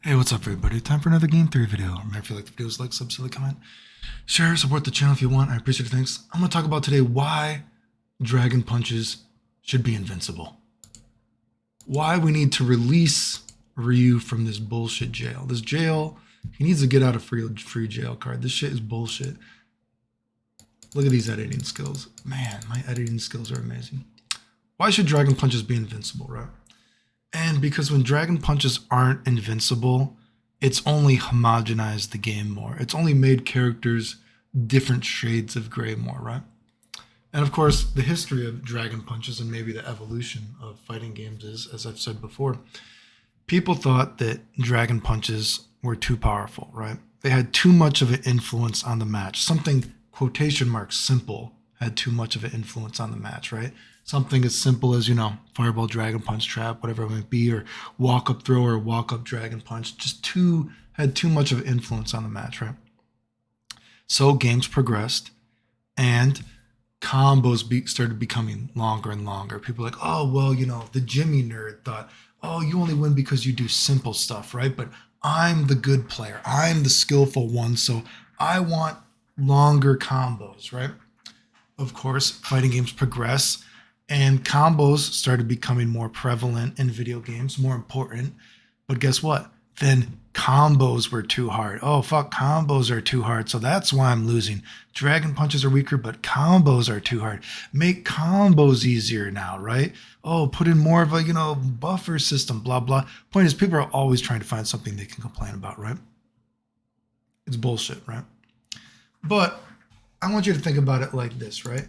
Hey, what's up everybody? Time for another Game Theory video. Remember, if you like the videos, like, subscribe, comment, share, support the channel if you want. I appreciate it, thanks. I'm going to talk about today why Dragon Punches should be invincible. Why we need to release Ryu from this bullshit jail. This jail, he needs to get out of free jail card. This shit is bullshit. Look at these editing skills. Man, my editing skills are amazing. Why should Dragon Punches be invincible, right? And because when Dragon Punches aren't invincible, it's only homogenized the game more. It's only made characters different shades of gray more, right? And of course, the history of Dragon Punches and maybe the evolution of fighting games is, as I've said before, people thought that Dragon Punches were too powerful, right? They had too much of an influence on the match. Something, quotation marks, simple, had too much of an influence on the match, right? Something as simple as, fireball, dragon punch, trap, whatever it might be, or walk up throw or walk up dragon punch, had too much of an influence on the match, right? So games progressed and combos started becoming longer and longer. People were like, oh, well, the Jimmy nerd thought, oh, you only win because you do simple stuff, right? But I'm the good player. I'm the skillful one, so I want longer combos, right? Of course, fighting games progress and combos started becoming more prevalent in video games, more important. But guess what? Then combos were too hard. Oh, fuck, combos are too hard. So that's why I'm losing. Dragon punches are weaker, but combos are too hard. Make combos easier now, right? Oh, put in more of a, buffer system, blah, blah. Point is, people are always trying to find something they can complain about, right? It's bullshit, right? But I want you to think about it like this, right?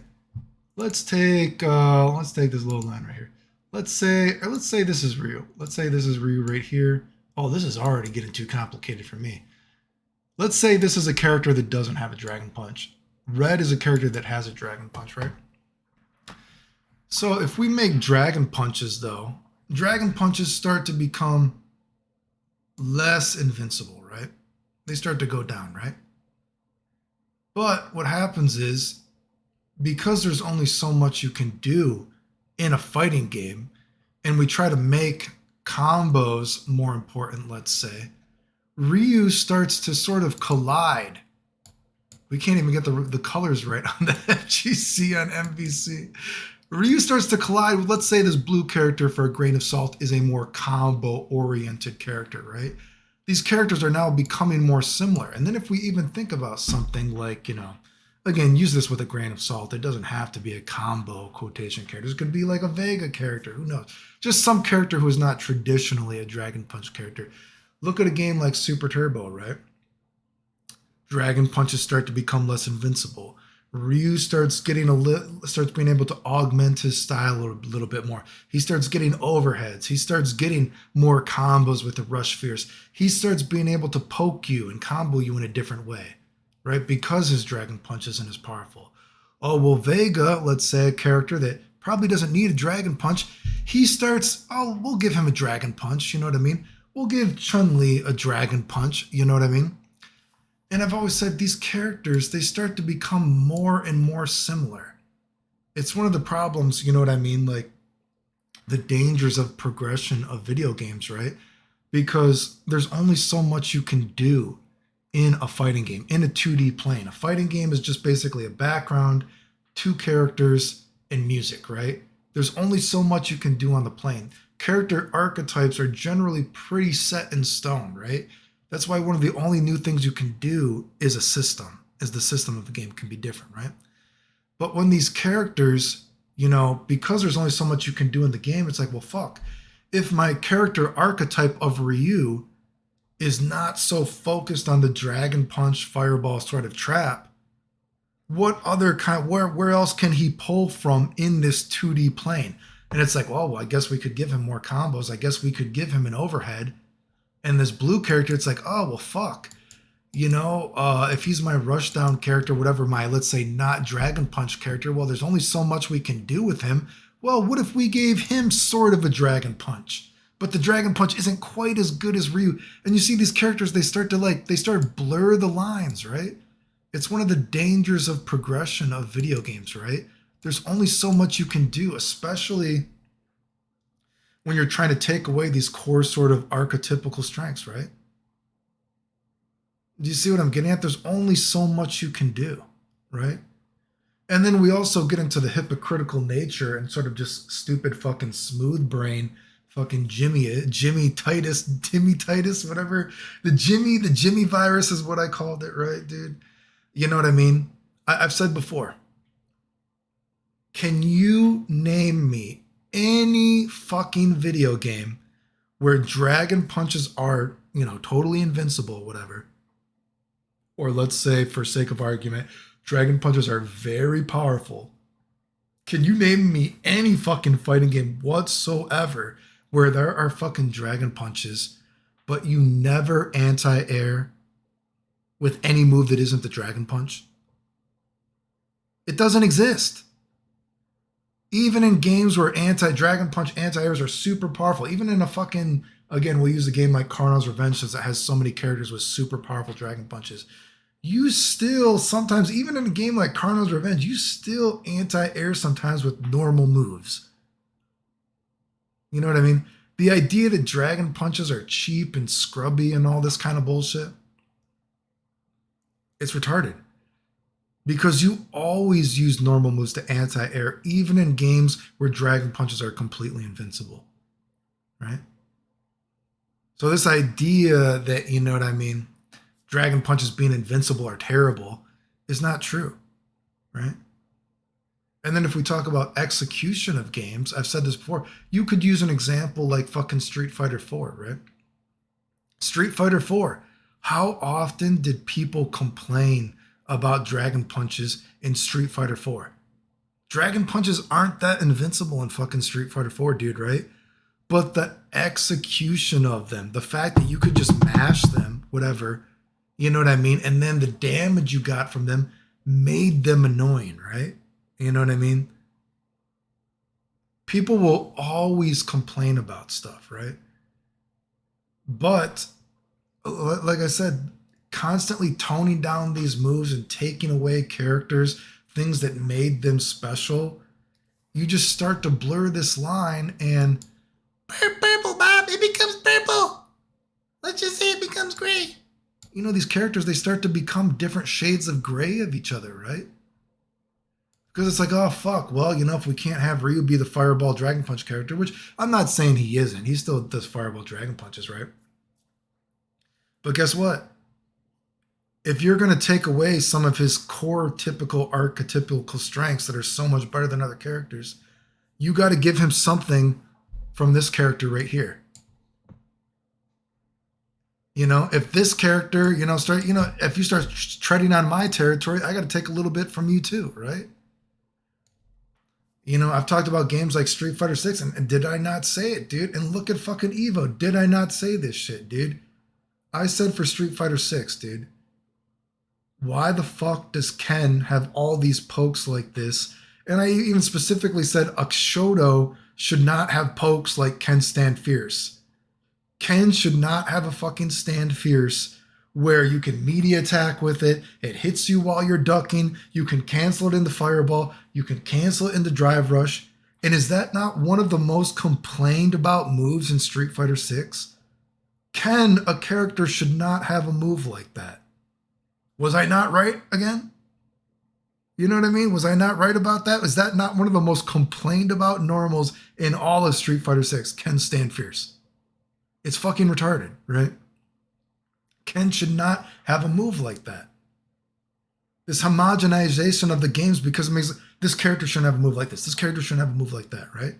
Let's take this little line right here. Let's say this is Ryu. Let's say this is Ryu right here. Oh, this is already getting too complicated for me. Let's say this is a character that doesn't have a dragon punch. Red is a character that has a dragon punch, right? So if we make dragon punches though, dragon punches start to become less invincible, right? They start to go down, right? But what happens is, because there's only so much you can do in a fighting game, and we try to make combos more important, let's say, Ryu starts to sort of collide. We can't even get the colors right on the FGC on MVC. Ryu starts to collide with, let's say, this blue character, for a grain of salt, is a more combo-oriented character, right? These characters are now becoming more similar. And then if we even think about something like, again, use this with a grain of salt. It doesn't have to be a combo quotation character. It could be like a Vega character. Who knows? Just some character who is not traditionally a Dragon Punch character. Look at a game like Super Turbo, right? Dragon Punches start to become less invincible. Ryu starts being able to augment his style a little bit more. He starts getting overheads. He starts getting more combos with the rush fierce. He starts being able to poke you and combo you in a different way, right? Because his dragon punch isn't as powerful. Oh, well, Vega, let's say a character that probably doesn't need a dragon punch, we'll give him a dragon punch, you know what I mean? We'll give Chun-Li a dragon punch, you know what I mean? And I've always said these characters, they start to become more and more similar. It's one of the problems, you know what I mean? Like the dangers of progression of video games, right? Because there's only so much you can do in a fighting game, in a 2D plane. A fighting game is just basically a background, two characters, and music, right? There's only so much you can do on the plane. Character archetypes are generally pretty set in stone, right? That's why one of the only new things you can do is the system of the game can be different, right? But when these characters, because there's only so much you can do in the game, it's like, well, fuck. If my character archetype of Ryu is not so focused on the dragon punch, fireball sort of trap, what other where else can he pull from in this 2D plane? And it's like, well, I guess we could give him more combos. I guess we could give him an overhead. And this blue character, it's like, oh, well, fuck. If he's my rushdown character, whatever, my, let's say, not dragon punch character, well, there's only so much we can do with him. Well, what if we gave him sort of a dragon punch? But the dragon punch isn't quite as good as Ryu. And you see these characters, they start to blur the lines, right? It's one of the dangers of progression of video games, right? There's only so much you can do, especially when you're trying to take away these core sort of archetypical strengths, right? Do you see what I'm getting at? There's only so much you can do, right? And then we also get into the hypocritical nature and sort of just stupid fucking smooth brain, fucking Timmy Titus, whatever. The Jimmy virus is what I called it, right, dude? You know what I mean? I've said before. Can you name me any fucking video game where dragon punches are, totally invincible, whatever? Or let's say, for sake of argument, dragon punches are very powerful. Can you name me any fucking fighting game whatsoever where there are fucking dragon punches, but you never anti-air with any move that isn't the dragon punch? It doesn't exist. Even in games where dragon punch anti-airs are super powerful, even in a fucking, again, we'll use a game like Karna's Revenge since it has so many characters with super powerful dragon punches. You still sometimes, even in a game like Karna's Revenge, you still anti-air sometimes with normal moves. You know what I mean? The idea that dragon punches are cheap and scrubby and all this kind of bullshit, it's retarded. Because you always use normal moves to anti-air, even in games where dragon punches are completely invincible, right? So this idea that, you know what I mean, dragon punches being invincible are terrible is not true, right? And then if we talk about execution of games, I've said this before, you could use an example like fucking Street Fighter 4, right? Street Fighter 4, how often did people complain about dragon punches in Street Fighter 4? Dragon punches aren't that invincible in fucking Street Fighter 4, dude, right? But the execution of them, the fact that you could just mash them, whatever, you know what I mean? And then the damage you got from them made them annoying, right? You know what I mean? People will always complain about stuff, right? But like I said, constantly toning down these moves and taking away characters, things that made them special, you just start to blur this line and purple, Bob, it becomes purple. Let's just say it becomes gray. You know, these characters, they start to become different shades of gray of each other, right? Because it's like, oh, fuck, well, if we can't have Ryu be the Fireball Dragon Punch character, which I'm not saying he isn't. He still does Fireball Dragon Punches, right? But guess what? If you're going to take away some of his core typical archetypical strengths that are so much better than other characters, you got to give him something from this character right here. If this character, if you start treading on my territory, I got to take a little bit from you too, right? I've talked about games like Street Fighter 6, and did I not say it, dude? And look at fucking Evo. Did I not say this shit, dude? I said for Street Fighter 6, dude, why the fuck does Ken have all these pokes like this? And I even specifically said Akshoto should not have pokes like Ken Stand Fierce. Ken should not have a fucking Stand Fierce where you can media attack with it. It hits you while you're ducking. You can cancel it into Fireball. You can cancel it into Drive Rush. And is that not one of the most complained about moves in Street Fighter 6? Ken, a character, should not have a move like that. Was I not right again? You know what I mean? Was I not right about that? Is that not one of the most complained about normals in all of Street Fighter 6? Ken Stand Fierce. It's fucking retarded, right? Ken should not have a move like that. This homogenization of the games because it makes this character shouldn't have a move like this. This character shouldn't have a move like that, right?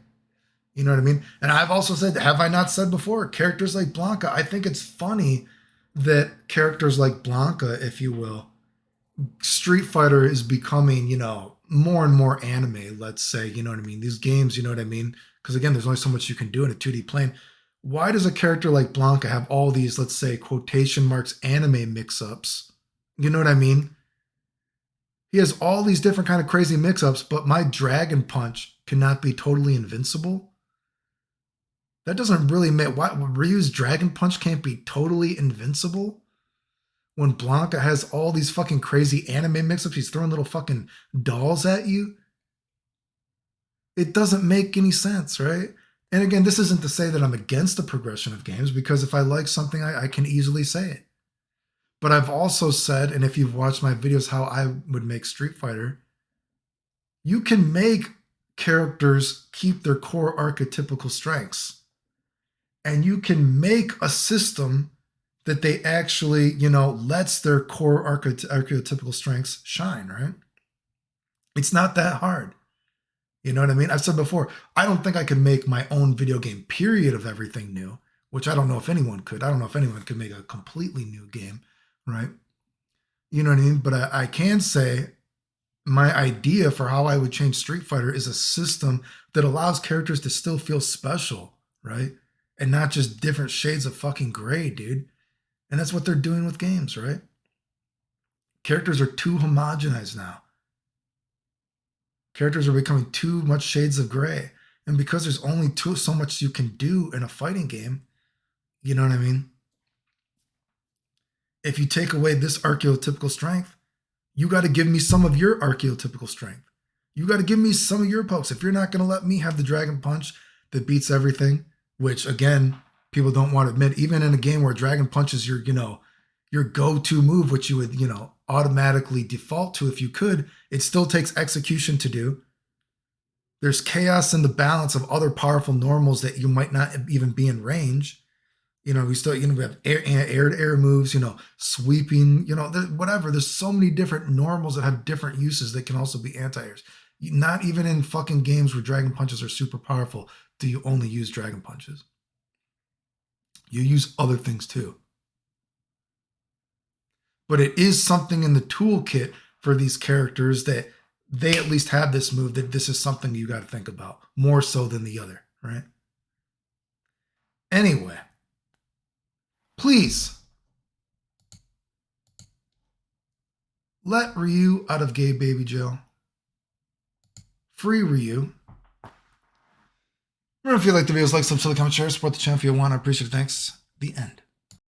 You know what I mean? And I've also said, have I not said before, characters like Blanca, I think it's funny that characters like Blanca, if you will, Street Fighter is becoming, more and more anime, let's say, you know what I mean? These games, you know what I mean? Because again, there's only so much you can do in a 2D plane. Why does a character like Blanca have all these, let's say, quotation marks, anime mix-ups? You know what I mean? He has all these different kind of crazy mix-ups, but my Dragon Punch cannot be totally invincible? That doesn't really make... Why Ryu's Dragon Punch can't be totally invincible? When Blanca has all these fucking crazy anime mix-ups, he's throwing little fucking dolls at you? It doesn't make any sense, right? And again, this isn't to say that I'm against the progression of games, because if I like something, I can easily say it. But I've also said, and if you've watched my videos, how I would make Street Fighter, you can make characters keep their core archetypical strengths. And you can make a system that they actually, lets their core archetypical strengths shine, right? It's not that hard. You know what I mean? I've said before, I don't think I could make my own video game period of everything new, which I don't know if anyone could. I don't know if anyone could make a completely new game, right? You know what I mean? But I can say my idea for how I would change Street Fighter is a system that allows characters to still feel special, right? And not just different shades of fucking gray, dude. And that's what they're doing with games, right? Characters are too homogenized now. Characters are becoming too much shades of gray. And because there's only so much you can do in a fighting game, you know what I mean? If you take away this archetypical strength, you got to give me some of your archetypical strength. You got to give me some of your pokes. If you're not going to let me have the Dragon Punch that beats everything, which again, people don't want to admit, even in a game where Dragon Punch is your, your go-to move, which you would, automatically default to if you could, it still takes execution to do. There's chaos in the balance of other powerful normals that you might not even be in range. We still, we have air-to-air moves, sweeping, whatever. There's so many different normals that have different uses that can also be anti-airs. Not even in fucking games where Dragon Punches are super powerful do you only use Dragon Punches. You use other things too. But it is something in the toolkit for these characters that they at least have this move, that this is something you got to think about more so than the other, right? Anyway, please let Ryu out of gay baby jail. Free Ryu. Remember, if you like the videos, like, subscribe, comment, share, support the channel if you want. I appreciate it. Thanks. The end.